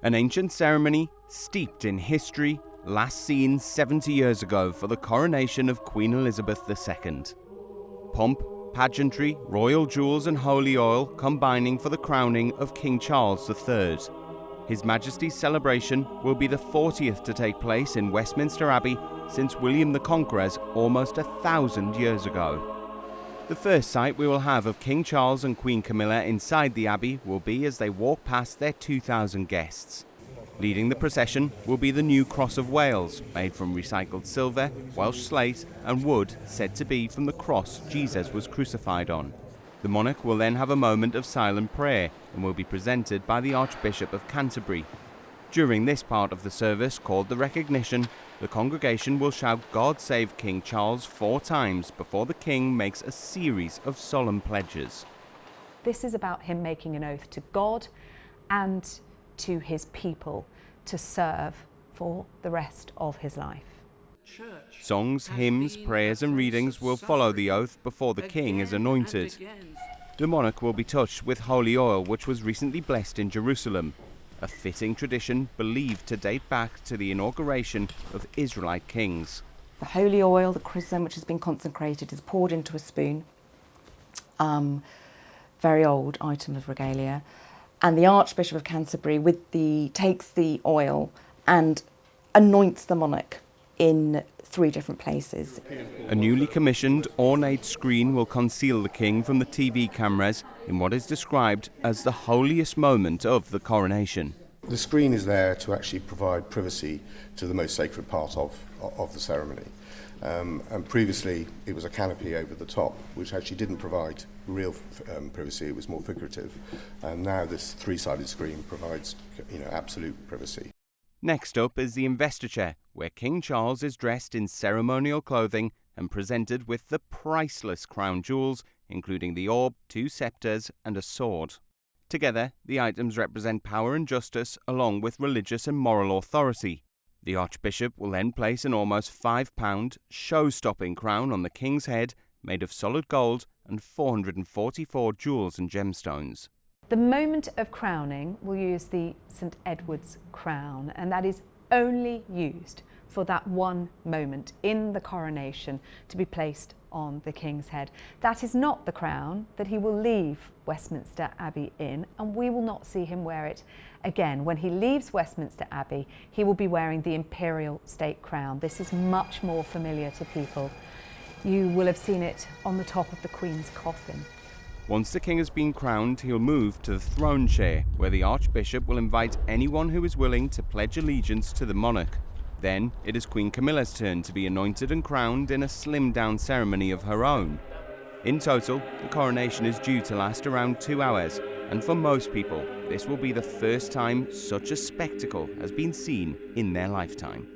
An ancient ceremony steeped in history, last seen 70 years ago for the coronation of Queen Elizabeth II. Pomp, pageantry, royal jewels and holy oil combining for the crowning of King Charles III. His Majesty's celebration will be the 40th to take place in Westminster Abbey since William the Conqueror's almost 1,000 years ago. The first sight we will have of King Charles and Queen Camilla inside the Abbey will be as they walk past their 2,000 guests. Leading the procession will be the new Cross of Wales, made from recycled silver, Welsh slate and wood said to be from the cross Jesus was crucified on. The monarch will then have a moment of silent prayer and will be presented by the Archbishop of Canterbury. During this part of the service, called the recognition, the congregation will shout "God Save King Charles" 4 times before the king makes a series of solemn pledges. This is about him making an oath to God and to his people to serve for the rest of his life. Songs, hymns, prayers and readings will follow the oath before the king is anointed. The monarch will be touched with holy oil, which was recently blessed in Jerusalem, a fitting tradition believed to date back to the inauguration of Israelite kings. The holy oil, the chrism, which has been consecrated, is poured into a spoon, very old item of regalia, and the Archbishop of Canterbury takes the oil and anoints the monarch in 3 different places. A newly commissioned ornate screen will conceal the king from the TV cameras in what is described as the holiest moment of the coronation. The screen is there to actually provide privacy to the most sacred part of the ceremony. And previously it was a canopy over the top, which actually didn't provide real privacy, it was more figurative. And now this 3-sided screen provides absolute privacy. Next up is the investiture, where King Charles is dressed in ceremonial clothing and presented with the priceless crown jewels, including the orb, 2 sceptres and a sword. Together, the items represent power and justice along with religious and moral authority. The Archbishop will then place an almost £5 show-stopping crown on the king's head, made of solid gold and 444 jewels and gemstones. The moment of crowning will use the St Edward's crown, and that is only used for that one moment in the coronation to be placed on the king's head. That is not the crown that he will leave Westminster Abbey in, and we will not see him wear it again. When he leaves Westminster Abbey, he will be wearing the imperial state crown. This is much more familiar to people. You will have seen it on the top of the Queen's coffin. Once the king has been crowned, he'll move to the throne chair, where the Archbishop will invite anyone who is willing to pledge allegiance to the monarch. Then it is Queen Camilla's turn to be anointed and crowned in a slimmed-down ceremony of her own. In total, the coronation is due to last around 2 hours, and for most people, this will be the first time such a spectacle has been seen in their lifetime.